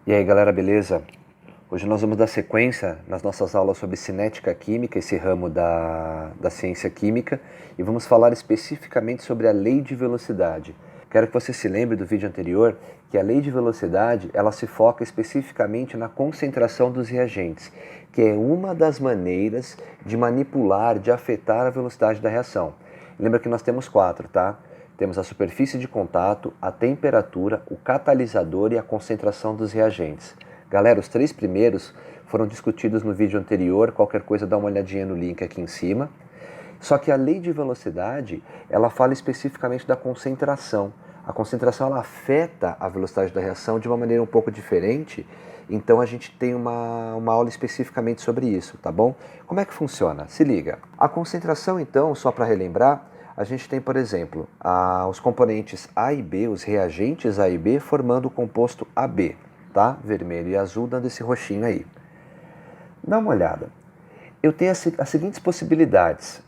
E aí galera, beleza? Hoje nós vamos dar sequência nas nossas aulas sobre cinética química, esse ramo da ciência química, e vamos falar especificamente sobre a lei de velocidade. Quero que você se lembre do vídeo anterior que a lei de velocidade ela se foca especificamente na concentração dos reagentes, que é uma das maneiras de manipular, de afetar a velocidade da reação. Lembra que nós temos 4, tá? Temos a superfície de contato, a temperatura, o catalisador e a concentração dos reagentes. Galera, os 3 primeiros foram discutidos no vídeo anterior, qualquer coisa dá uma olhadinha no link aqui em cima. Só que a lei de velocidade, ela fala especificamente da concentração. A concentração ela afeta a velocidade da reação de uma maneira um pouco diferente, então a gente tem uma aula especificamente sobre isso, tá bom? Como é que funciona? Se liga. A concentração, então, só para relembrar, a gente tem, por exemplo, os componentes A e B, os reagentes A e B, formando o composto AB, tá? Vermelho e azul, dando esse roxinho aí. Dá uma olhada. Eu tenho as seguintes possibilidades.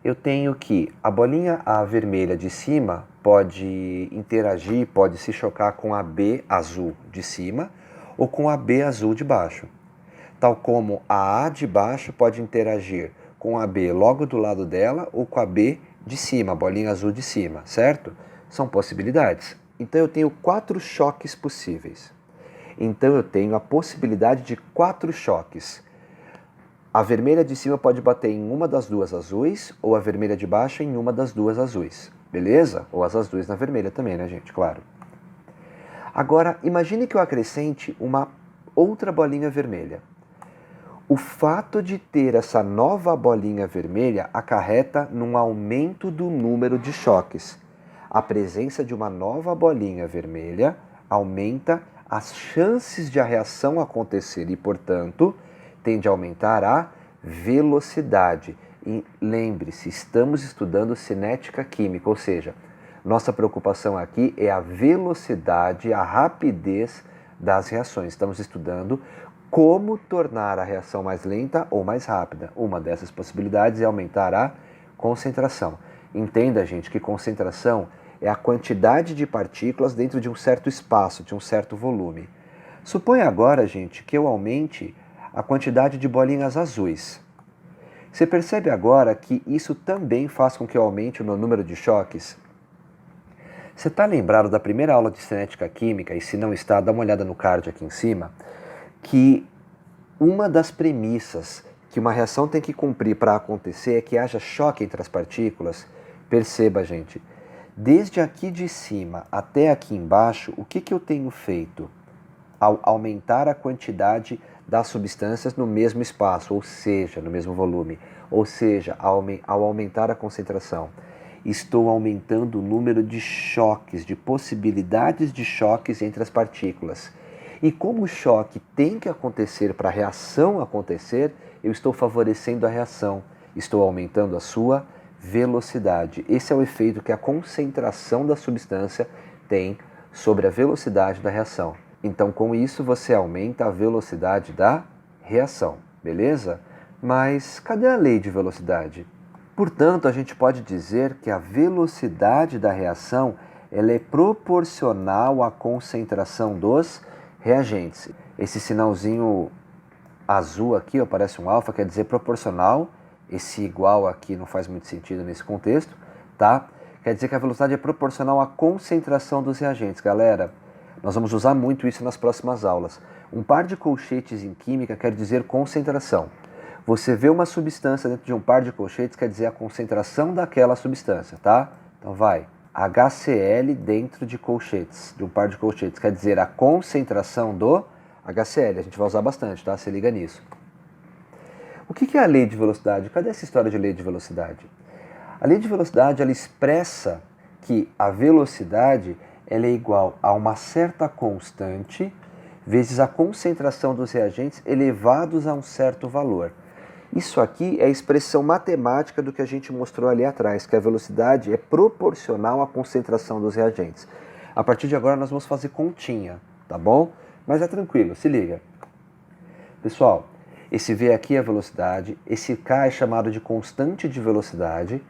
Eu tenho que a bolinha A vermelha de cima pode interagir, pode se chocar com a B azul de cima ou com a B azul de baixo. Tal como a A de baixo pode interagir com a B logo do lado dela ou com a B de cima, a bolinha azul de cima, certo? São possibilidades. Então eu tenho 4 choques possíveis. Então eu tenho a possibilidade de 4 choques. A vermelha de cima pode bater em uma das duas azuis ou a vermelha de baixo em uma das duas azuis, beleza? Ou as azuis na vermelha também, né, gente? Claro. Agora, imagine que eu acrescente uma outra bolinha vermelha. O fato de ter essa nova bolinha vermelha acarreta num aumento do número de choques. A presença de uma nova bolinha vermelha aumenta as chances de a reação acontecer e, portanto, tende a aumentar a velocidade. E lembre-se, estamos estudando cinética química, ou seja, nossa preocupação aqui é a velocidade, a rapidez das reações. Estamos estudando como tornar a reação mais lenta ou mais rápida. Uma dessas possibilidades é aumentar a concentração. Entenda, gente, que concentração é a quantidade de partículas dentro de um certo espaço, de um certo volume. Suponha agora, gente, que eu aumente a quantidade de bolinhas azuis. Você percebe agora que isso também faz com que eu aumente o meu número de choques? Você está lembrado da primeira aula de cinética química, e se não está, dá uma olhada no card aqui em cima, que uma das premissas que uma reação tem que cumprir para acontecer é que haja choque entre as partículas. Perceba, gente, desde aqui de cima até aqui embaixo, o que eu tenho feito? Ao aumentar a quantidade das substâncias no mesmo espaço, ou seja, no mesmo volume, ou seja, ao aumentar a concentração, estou aumentando o número de choques, de possibilidades de choques entre as partículas. E como o choque tem que acontecer para a reação acontecer, eu estou favorecendo a reação, estou aumentando a sua velocidade. Esse é o efeito que a concentração da substância tem sobre a velocidade da reação. Então, com isso, você aumenta a velocidade da reação, beleza? Mas cadê a lei de velocidade? Portanto, a gente pode dizer que a velocidade da reação ela é proporcional à concentração dos reagentes. Esse sinalzinho azul aqui, ó, parece um alfa, quer dizer proporcional. Esse igual aqui não faz muito sentido nesse contexto, tá? Quer dizer que a velocidade é proporcional à concentração dos reagentes. Galera, nós vamos usar muito isso nas próximas aulas. Um par de colchetes em química quer dizer concentração. Você vê uma substância dentro de um par de colchetes, quer dizer a concentração daquela substância, tá? Então vai. HCl dentro de colchetes, de um par de colchetes, quer dizer a concentração do HCl. A gente vai usar bastante, tá? Se liga nisso. O que é a lei de velocidade? Cadê essa história de lei de velocidade? A lei de velocidade, ela expressa que a velocidade ela é igual a uma certa constante vezes a concentração dos reagentes elevados a um certo valor. Isso aqui é a expressão matemática do que a gente mostrou ali atrás, que a velocidade é proporcional à concentração dos reagentes. A partir de agora nós vamos fazer continha, tá bom? Mas é tranquilo, se liga. Pessoal, esse V aqui é a velocidade, esse K é chamado de constante de velocidade,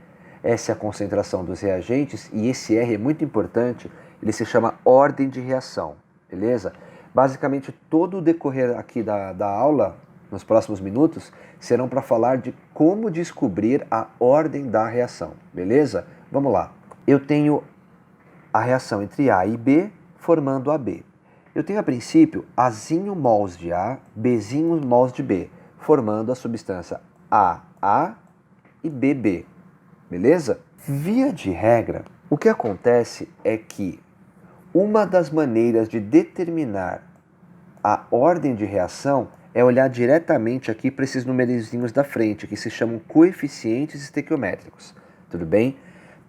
essa é a concentração dos reagentes e esse R é muito importante, ele se chama ordem de reação, beleza? Basicamente, todo o decorrer aqui da aula, nos próximos minutos, serão para falar de como descobrir a ordem da reação, beleza? Vamos lá. Eu tenho a reação entre A e B, formando AB. Eu tenho, a princípio, Azinho mols de A, Bzinho mols de B, formando a substância AA e BB, beleza? Via de regra, o que acontece é que uma das maneiras de determinar a ordem de reação é olhar diretamente aqui para esses numerozinhos da frente, que se chamam coeficientes estequiométricos, tudo bem?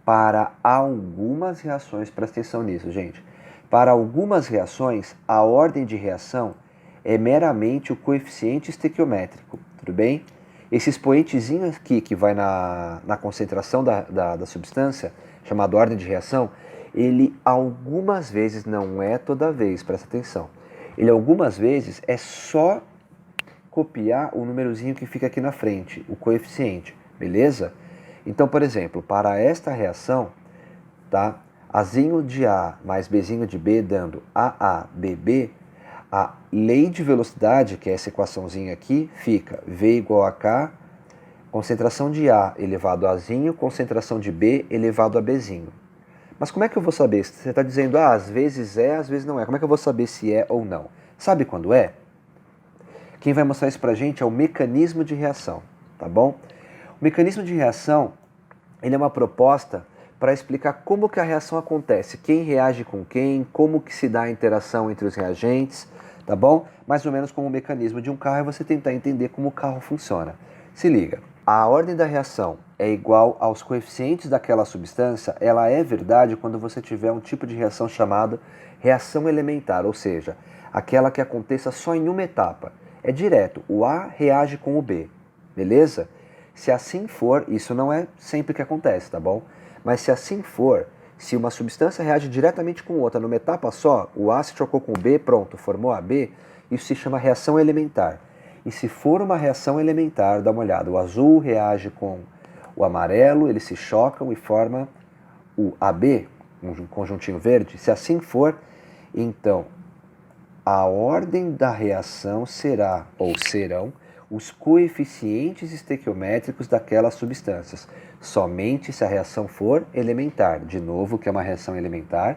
Para algumas reações, presta atenção nisso, gente. Para algumas reações, a ordem de reação é meramente o coeficiente estequiométrico, tudo bem? Esse expoentezinho aqui, que vai na concentração da substância, chamado ordem de reação, ele algumas vezes, não é toda vez, presta atenção, ele algumas vezes é só copiar o númerozinho que fica aqui na frente, o coeficiente, beleza? Então, por exemplo, para esta reação, tá? Azinho de A mais Bzinho de B dando AABB, a lei de velocidade, que é essa equaçãozinha aqui, fica V igual a K, concentração de A elevado a Azinho, concentração de B elevado a Bzinho. Mas como é que eu vou saber? Você está dizendo, às vezes é, às vezes não é. Como é que eu vou saber se é ou não? Sabe quando é? Quem vai mostrar isso pra gente é o mecanismo de reação, tá bom? O mecanismo de reação, ele é uma proposta para explicar como que a reação acontece, quem reage com quem, como que se dá a interação entre os reagentes, tá bom? Mais ou menos como o mecanismo de um carro é você tentar entender como o carro funciona. Se liga, a ordem da reação é igual aos coeficientes daquela substância, ela é verdade quando você tiver um tipo de reação chamada reação elementar, ou seja, aquela que aconteça só em uma etapa. É direto, o A reage com o B, beleza? Se assim for, isso não é sempre que acontece, tá bom? Mas se assim for, se uma substância reage diretamente com outra numa etapa só, o A se chocou com o B, pronto, formou AB, isso se chama reação elementar. E se for uma reação elementar, dá uma olhada, o azul reage com o amarelo, eles se chocam e formam o AB, um conjuntinho verde. Se assim for, então a ordem da reação será, ou serão, os coeficientes estequiométricos daquelas substâncias, somente se a reação for elementar. De novo, que é uma reação elementar,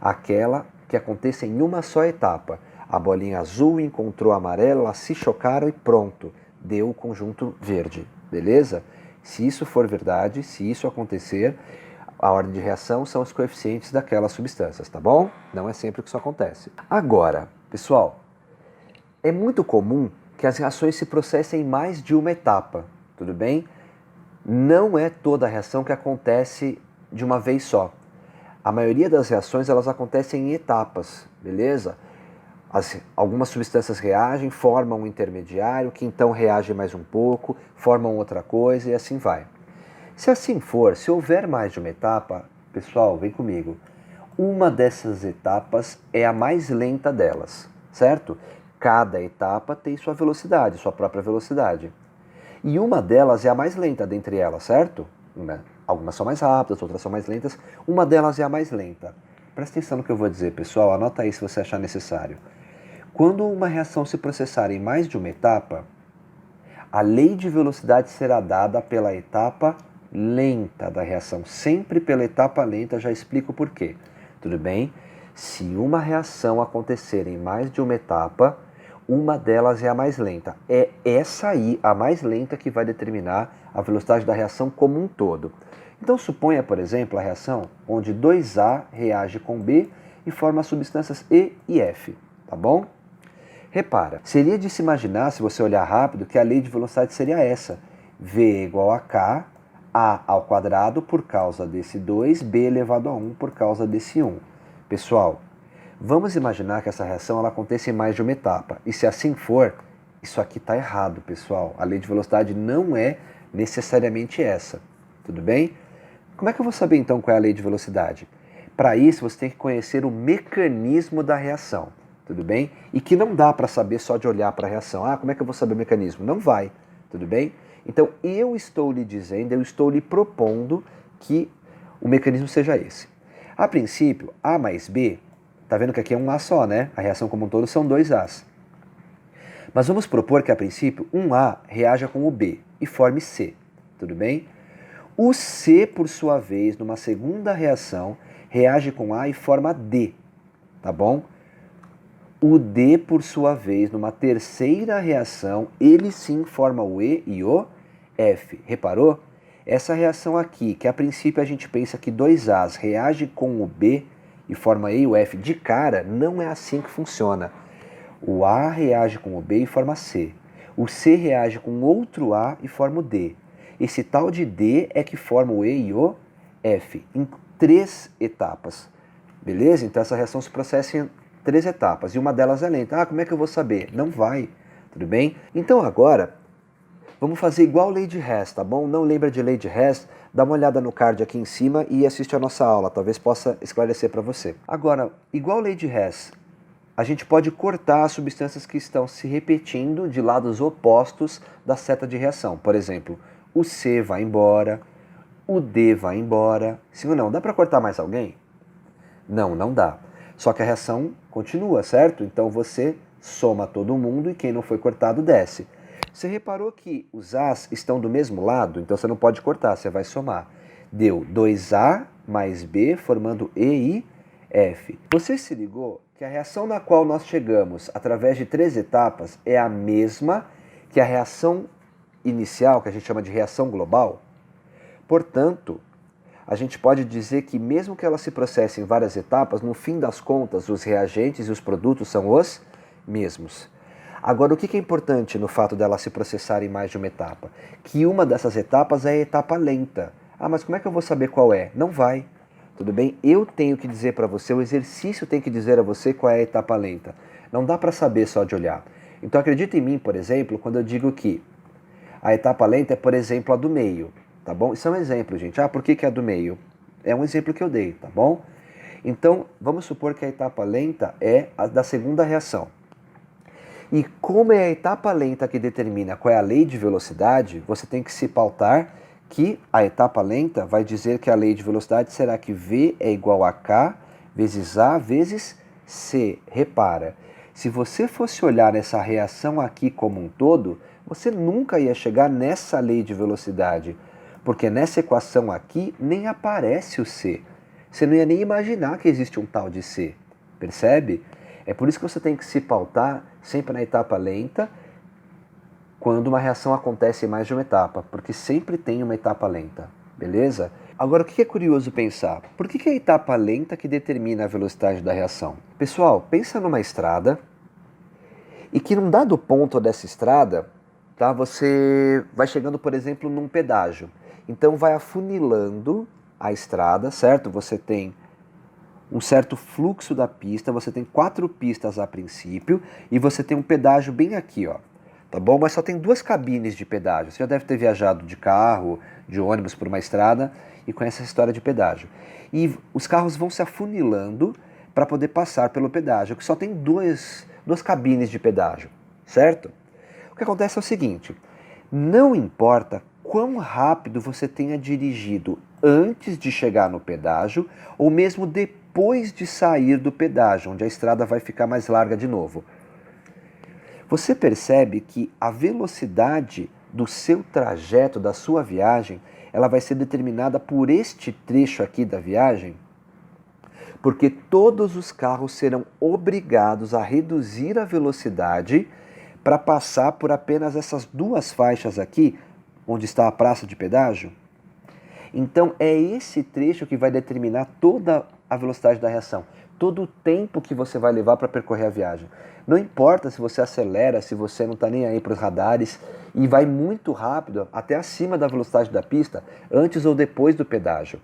aquela que aconteça em uma só etapa. A bolinha azul encontrou a amarela, elas se chocaram e pronto, deu o conjunto verde, beleza? Se isso for verdade, se isso acontecer, a ordem de reação são os coeficientes daquelas substâncias, tá bom? Não é sempre que isso acontece. Agora, pessoal, é muito comum que as reações se processem em mais de uma etapa, tudo bem? Não é toda a reação que acontece de uma vez só. A maioria das reações elas acontecem em etapas, beleza? Algumas substâncias reagem, formam um intermediário, que então reage mais um pouco, formam outra coisa e assim vai. Se assim for, se houver mais de uma etapa, pessoal, vem comigo, uma dessas etapas é a mais lenta delas, certo? Cada etapa tem sua velocidade, sua própria velocidade. E uma delas é a mais lenta dentre elas, certo? Algumas são mais rápidas, outras são mais lentas. Uma delas é a mais lenta. Presta atenção no que eu vou dizer, pessoal. Anota aí se você achar necessário. Quando uma reação se processar em mais de uma etapa, a lei de velocidade será dada pela etapa lenta da reação. Sempre pela etapa lenta, já explico por quê. Tudo bem? Se uma reação acontecer em mais de uma etapa, uma delas é a mais lenta. É essa aí, a mais lenta, que vai determinar a velocidade da reação como um todo. Então suponha, por exemplo, a reação onde 2A reage com B e forma as substâncias E e F, tá bom? Repara, seria de se imaginar, se você olhar rápido, que a lei de velocidade seria essa. V igual a K, A ao quadrado por causa desse 2, B elevado a 1 por causa desse 1. Pessoal, vamos imaginar que essa reação ela aconteça em mais de uma etapa. E se assim for, isso aqui está errado, pessoal. A lei de velocidade não é necessariamente essa. Tudo bem? Como é que eu vou saber então qual é a lei de velocidade? Para isso, você tem que conhecer o mecanismo da reação. Tudo bem? E que não dá para saber só de olhar para a reação. Ah, como é que eu vou saber o mecanismo? Não vai. Tudo bem? Então, eu estou lhe dizendo, eu estou lhe propondo que o mecanismo seja esse. A princípio, A mais B Tá vendo que aqui é um A só, né? A reação como um todo são dois As. Mas vamos propor que, a princípio, um A reaja com o B e forme C, tudo bem? O C, por sua vez, numa segunda reação, reage com A e forma D, tá bom? O D, por sua vez, numa terceira reação, ele sim forma o E e o F. Reparou? Essa reação aqui, que a princípio a gente pensa que dois As reagem com o B e forma E e o F de cara, não é assim que funciona. O A reage com o B e forma C. O C reage com outro A e forma o D. Esse tal de D é que forma o E e o F, em 3 etapas. Beleza? Então essa reação se processa em 3 etapas, e uma delas é lenta. Ah, como é que eu vou saber? Não vai, tudo bem? Então agora, vamos fazer igual lei de Hess, tá bom? Não lembra de lei de Hess? Dá uma olhada no card aqui em cima e assiste a nossa aula, talvez possa esclarecer para você. Agora, igual lei de Hess, a gente pode cortar as substâncias que estão se repetindo de lados opostos da seta de reação. Por exemplo, o C vai embora, o D vai embora. Sim ou não? Dá para cortar mais alguém? Não, não dá. Só que a reação continua, certo? Então você soma todo mundo e quem não foi cortado desce. Você reparou que os As estão do mesmo lado? Então você não pode cortar, você vai somar. Deu 2A mais B formando E e F. Você se ligou que a reação na qual nós chegamos através de 3 etapas é a mesma que a reação inicial, que a gente chama de reação global? Portanto, a gente pode dizer que mesmo que ela se processe em várias etapas, no fim das contas, os reagentes e os produtos são os mesmos. Agora, o que é importante no fato dela se processar em mais de uma etapa? Que uma dessas etapas é a etapa lenta. Ah, mas como é que eu vou saber qual é? Não vai. Tudo bem? Eu tenho que dizer para você, o exercício tem que dizer a você qual é a etapa lenta. Não dá para saber só de olhar. Então acredita em mim, por exemplo, quando eu digo que a etapa lenta é, por exemplo, a do meio. Tá bom? Isso é um exemplo, gente. Ah, por que é a do meio? É um exemplo que eu dei, tá bom? Então, vamos supor que a etapa lenta é a da segunda reação. E como é a etapa lenta que determina qual é a lei de velocidade, você tem que se pautar que a etapa lenta vai dizer que a lei de velocidade será que V é igual a K vezes A vezes C. Repara, se você fosse olhar essa reação aqui como um todo, você nunca ia chegar nessa lei de velocidade, porque nessa equação aqui nem aparece o C. Você não ia nem imaginar que existe um tal de C, percebe? É por isso que você tem que se pautar sempre na etapa lenta, quando uma reação acontece em mais de uma etapa, porque sempre tem uma etapa lenta, beleza? Agora, o que é curioso pensar? Por que é a etapa lenta que determina a velocidade da reação? Pessoal, pensa numa estrada e que num dado ponto dessa estrada, tá, você vai chegando, por exemplo, num pedágio. Então vai afunilando a estrada, certo? Você tem um certo fluxo da pista, você tem 4 pistas a princípio e você tem um pedágio bem aqui, ó. Tá bom? Mas só tem 2 cabines de pedágio. Você já deve ter viajado de carro, de ônibus por uma estrada e conhece essa história de pedágio. E os carros vão se afunilando para poder passar pelo pedágio, que só tem duas cabines de pedágio, certo? O que acontece é o seguinte, não importa quão rápido você tenha dirigido antes de chegar no pedágio ou mesmo depois de sair do pedágio, onde a estrada vai ficar mais larga de novo. Você percebe que a velocidade do seu trajeto, da sua viagem, ela vai ser determinada por este trecho aqui da viagem? Porque todos os carros serão obrigados a reduzir a velocidade para passar por apenas essas 2 faixas aqui, onde está a praça de pedágio. Então é esse trecho que vai determinar toda a velocidade da reação, todo o tempo que você vai levar para percorrer a viagem. Não importa se você acelera, se você não está nem aí para os radares e vai muito rápido, até acima da velocidade da pista, antes ou depois do pedágio.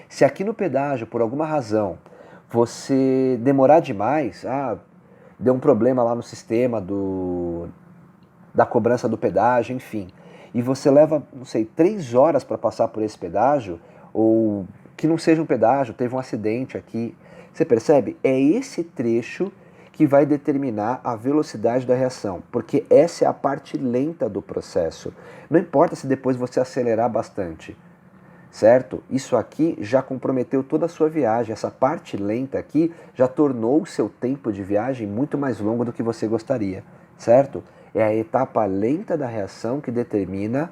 Se aqui no pedágio, por alguma razão, você demorar demais, deu um problema lá no sistema da cobrança do pedágio, enfim, e você leva, não sei, 3 horas para passar por esse pedágio, ou que não seja um pedágio, teve um acidente aqui, você percebe? É esse trecho que vai determinar a velocidade da reação, porque essa é a parte lenta do processo. Não importa se depois você acelerar bastante. certo? Isso aqui já comprometeu toda a sua viagem. Essa parte lenta aqui já tornou o seu tempo de viagem muito mais longo do que você gostaria, certo? É a etapa lenta da reação que determina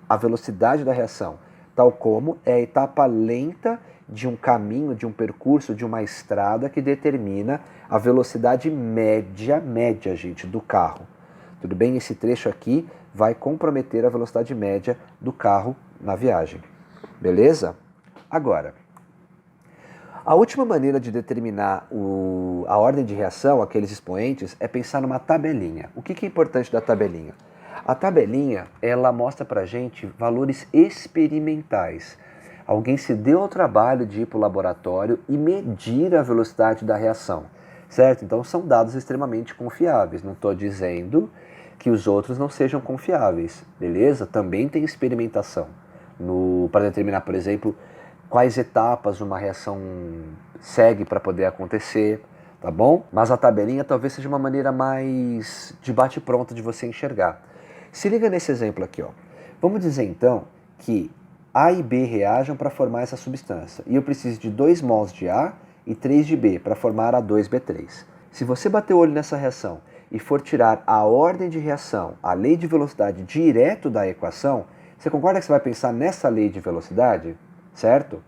a velocidade da reação, tal como é a etapa lenta de um caminho, de um percurso, de uma estrada que determina a velocidade média, gente, do carro. Tudo bem? Esse trecho aqui vai comprometer a velocidade média do carro na viagem. Beleza? Agora, a última maneira de determinar a ordem de reação, aqueles expoentes, é pensar numa tabelinha. O que é importante da tabelinha? A tabelinha, ela mostra pra gente valores experimentais. Alguém se deu ao trabalho de ir para o laboratório e medir a velocidade da reação, certo? Então são dados extremamente confiáveis. Não estou dizendo que os outros não sejam confiáveis, beleza? Também tem experimentação para determinar, por exemplo, quais etapas uma reação segue para poder acontecer, tá bom? Mas a tabelinha talvez seja uma maneira mais de bate-pronto de você enxergar. Se liga nesse exemplo aqui, ó. Vamos dizer então que A e B reajam para formar essa substância e eu preciso de 2 mols de A e 3 de B para formar a 2B3. Se você bater o olho nessa reação e for tirar a ordem de reação, a lei de velocidade direto da equação, você concorda que você vai pensar nessa lei de velocidade? Certo?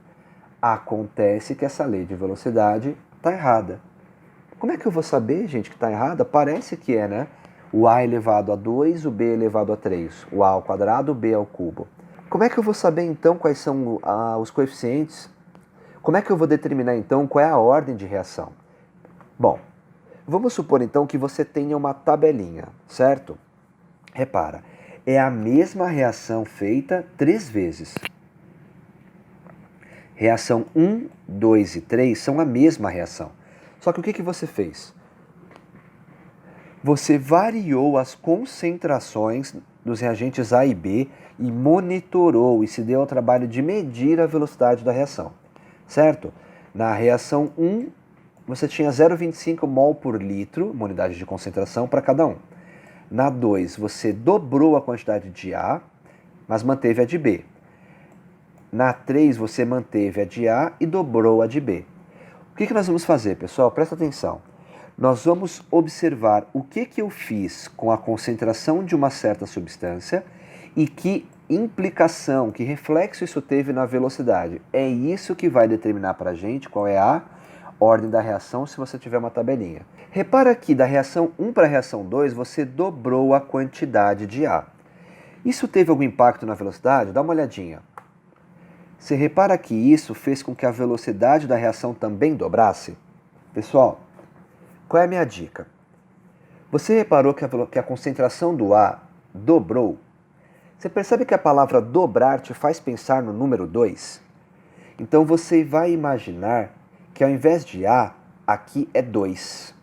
Acontece que essa lei de velocidade está errada. Como é que eu vou saber, gente, que está errada? Parece que é, né? O A elevado a 2, o B elevado a 3, o A ao quadrado, o B ao cubo. Como é que eu vou saber, então, quais são os coeficientes? Como é que eu vou determinar, então, qual é a ordem de reação? Bom, vamos supor, então, que você tenha uma tabelinha, certo? Repara, é a mesma reação feita 3 vezes. Reação 1, 2 e 3 são a mesma reação. Só que o que você fez? Você variou as concentrações dos reagentes A e B e monitorou e se deu ao trabalho de medir a velocidade da reação, certo? Na reação 1, você tinha 0,25 mol por litro, uma unidade de concentração, para cada um. Na 2, você dobrou a quantidade de A, mas manteve a de B. Na 3, você manteve a de A e dobrou a de B. O que nós vamos fazer, pessoal? Presta atenção. Nós vamos observar o que eu fiz com a concentração de uma certa substância e que implicação, que reflexo isso teve na velocidade. É isso que vai determinar para a gente qual é a ordem da reação se você tiver uma tabelinha. Repara que da reação 1 para a reação 2 você dobrou a quantidade de A. Isso teve algum impacto na velocidade? Dá uma olhadinha. Você repara que isso fez com que a velocidade da reação também dobrasse? Pessoal, qual é a minha dica? Você reparou que a concentração do A dobrou? Você percebe que a palavra dobrar te faz pensar no número 2? Então você vai imaginar que ao invés de A, aqui é 2.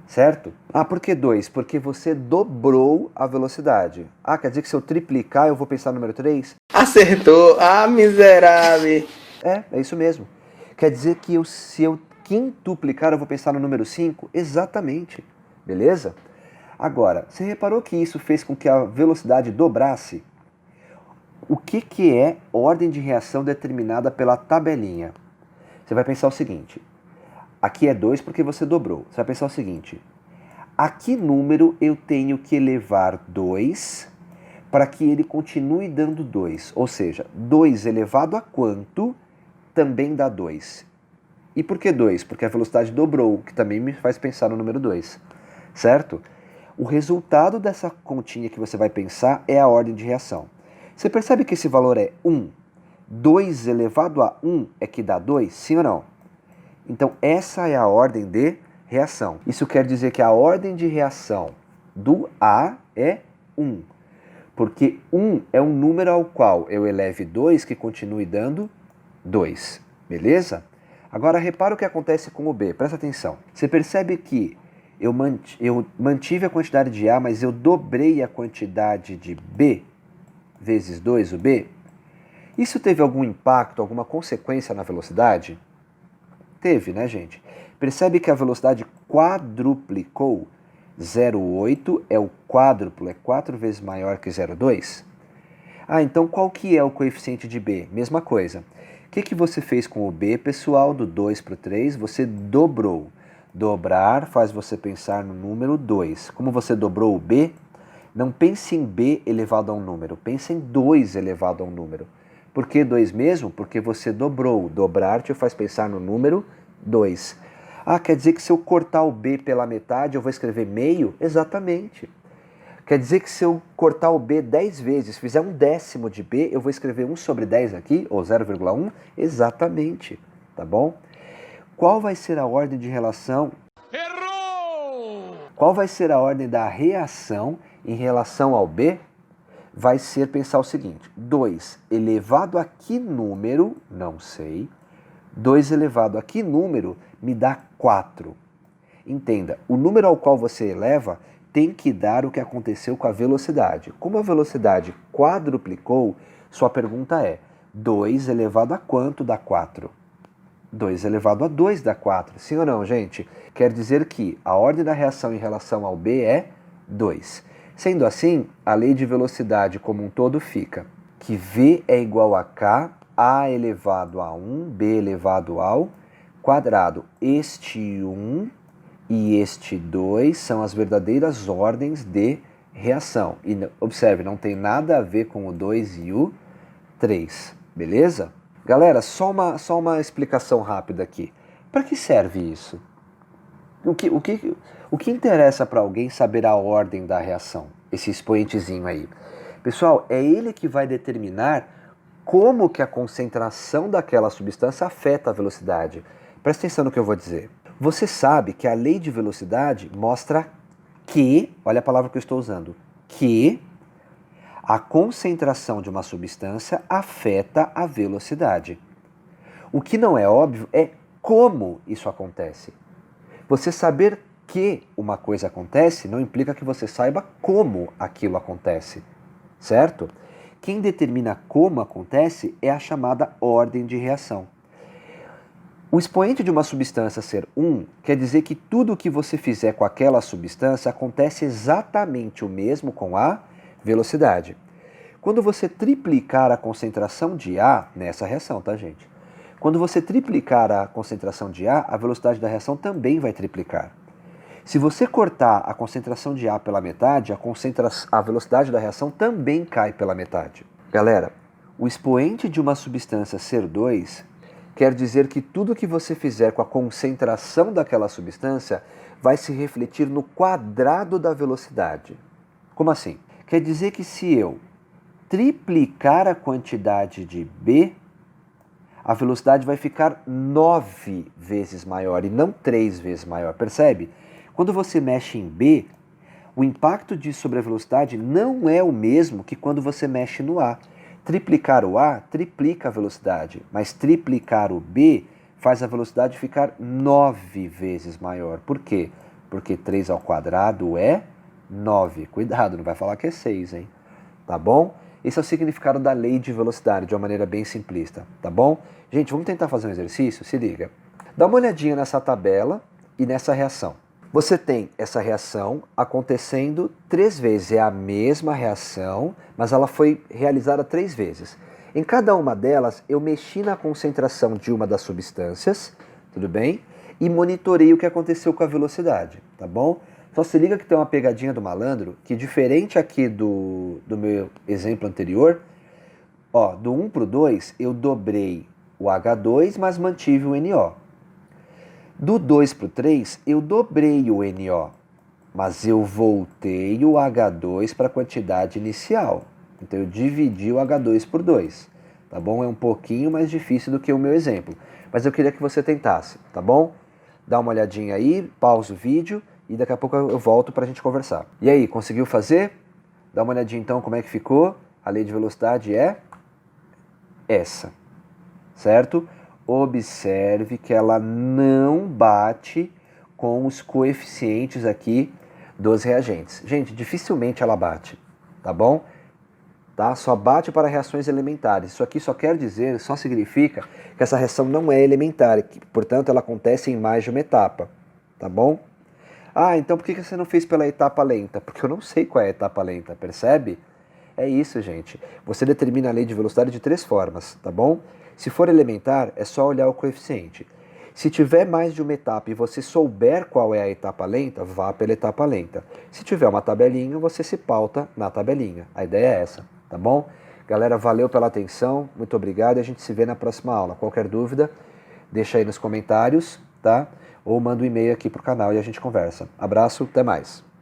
Certo? Ah, por que 2? Porque você dobrou a velocidade. Ah, quer dizer que se eu triplicar eu vou pensar no número 3? Acertou! Ah, miserável! É isso mesmo. Quer dizer que se eu quintuplicar eu vou pensar no número 5? Exatamente. Beleza? Agora, você reparou que isso fez com que a velocidade dobrasse? O que é ordem de reação determinada pela tabelinha? Você vai pensar o seguinte. Aqui é 2 porque você dobrou. Você vai pensar o seguinte. A que número eu tenho que elevar 2 para que ele continue dando 2? Ou seja, 2 elevado a quanto também dá 2? E por que 2? Porque a velocidade dobrou, que também me faz pensar no número 2. Certo? O resultado dessa continha que você vai pensar é a ordem de reação. Você percebe que esse valor é 1? 2 elevado a 1 é que dá 2? Sim ou não? Então essa é a ordem de reação. Isso quer dizer que a ordem de reação do A é 1. Porque 1 é um número ao qual eu eleve 2 que continue dando 2. Beleza? Agora repara o que acontece com o B. Presta atenção. Você percebe que eu mantive a quantidade de A, mas eu dobrei a quantidade de B vezes 2, o B? Isso teve algum impacto, alguma consequência na velocidade? Teve, né, gente? Percebe que a velocidade quadruplicou? 0,8 é o quádruplo, é 4 vezes maior que 0,2? Ah, então qual que é o coeficiente de B? Mesma coisa. O que você fez com o B, pessoal? Do 2 para o 3, você dobrou. Dobrar faz você pensar no número 2. Como você dobrou o B, não pense em B elevado a um número, pense em 2 elevado a um número. Por que 2 mesmo? Porque você dobrou. Dobrar te faz pensar no número 2. Ah, quer dizer que se eu cortar o B pela metade, eu vou escrever meio? Exatamente. Quer dizer que se eu cortar o B 10 vezes, fizer um décimo de B, eu vou escrever 1 sobre 10 aqui, ou 0,1? Exatamente, tá bom? Qual vai ser a ordem de relação? Errou! Qual vai ser a ordem da reação em relação ao B? Vai ser pensar o seguinte, 2 elevado a que número? Não sei. 2 elevado a que número me dá 4. Entenda, o número ao qual você eleva tem que dar o que aconteceu com a velocidade. Como a velocidade quadruplicou, sua pergunta é, 2 elevado a quanto dá 4? 2 elevado a 2 dá 4. Sim ou não, gente? Quer dizer que a ordem da reação em relação ao B é 2. Sendo assim, a lei de velocidade como um todo fica que V é igual a K, A elevado a 1, B elevado ao quadrado. Este 1 e este 2 são as verdadeiras ordens de reação. E observe, não tem nada a ver com o 2 e o 3, beleza? Galera, só uma explicação rápida aqui. Para que serve isso? O que interessa para alguém saber a ordem da reação? Esse expoentezinho aí. Pessoal, é ele que vai determinar como que a concentração daquela substância afeta a velocidade. Presta atenção no que eu vou dizer. Você sabe que a lei de velocidade mostra que, olha a palavra que eu estou usando, que a concentração de uma substância afeta a velocidade. O que não é óbvio é como isso acontece. Você saber que uma coisa acontece não implica que você saiba como aquilo acontece, certo? Quem determina como acontece é a chamada ordem de reação. O expoente de uma substância ser 1 quer dizer que tudo o que você fizer com aquela substância acontece exatamente o mesmo com a velocidade. Quando você triplicar a concentração de A, nessa reação, tá, gente? Quando você triplicar a concentração de A, a velocidade da reação também vai triplicar. Se você cortar a concentração de A pela metade, a velocidade da reação também cai pela metade. Galera, o expoente de uma substância ser 2 quer dizer que tudo que você fizer com a concentração daquela substância vai se refletir no quadrado da velocidade. Como assim? Quer dizer que se eu triplicar a quantidade de B, a velocidade vai ficar 9 vezes maior e não 3 vezes maior, percebe? Quando você mexe em B, o impacto disso sobre a velocidade não é o mesmo que quando você mexe no A. Triplicar o A triplica a velocidade, mas triplicar o B faz a velocidade ficar 9 vezes maior. Por quê? Porque 3 ao quadrado é 9. Cuidado, não vai falar que é 6, hein? Tá bom? Esse é o significado da lei de velocidade, de uma maneira bem simplista, tá bom? Gente, vamos tentar fazer um exercício? Se liga. Dá uma olhadinha nessa tabela e nessa reação. Você tem essa reação acontecendo 3 vezes. É a mesma reação, mas ela foi realizada 3 vezes. Em cada uma delas, eu mexi na concentração de uma das substâncias, tudo bem? E monitorei o que aconteceu com a velocidade, tá bom? Só se liga que tem uma pegadinha do malandro, que diferente aqui do meu exemplo anterior, ó, do 1 para o 2, eu dobrei o H2, mas mantive o NO. Do 2 para o 3, eu dobrei o NO, mas eu voltei o H2 para a quantidade inicial. Então eu dividi o H2 por 2, tá bom? É um pouquinho mais difícil do que o meu exemplo, mas eu queria que você tentasse, tá bom? Dá uma olhadinha aí, pausa o vídeo e daqui a pouco eu volto para a gente conversar. E aí, conseguiu fazer? Dá uma olhadinha então como é que ficou. A lei de velocidade é essa, certo? Observe que ela não bate com os coeficientes aqui dos reagentes. Gente, dificilmente ela bate, tá bom? Tá? Só bate para reações elementares. Isso aqui só quer dizer, só significa que essa reação não é elementar, que, portanto ela acontece em mais de uma etapa, tá bom? Ah, então por que você não fez pela etapa lenta? Porque eu não sei qual é a etapa lenta, percebe? É isso, gente. Você determina a lei de velocidade de 3 formas, tá bom? Se for elementar, é só olhar o coeficiente. Se tiver mais de uma etapa e você souber qual é a etapa lenta, vá pela etapa lenta. Se tiver uma tabelinha, você se pauta na tabelinha. A ideia é essa, tá bom? Galera, valeu pela atenção, muito obrigado e a gente se vê na próxima aula. Qualquer dúvida, deixa aí nos comentários, tá? Ou manda um e-mail aqui pro canal e a gente conversa. Abraço, até mais.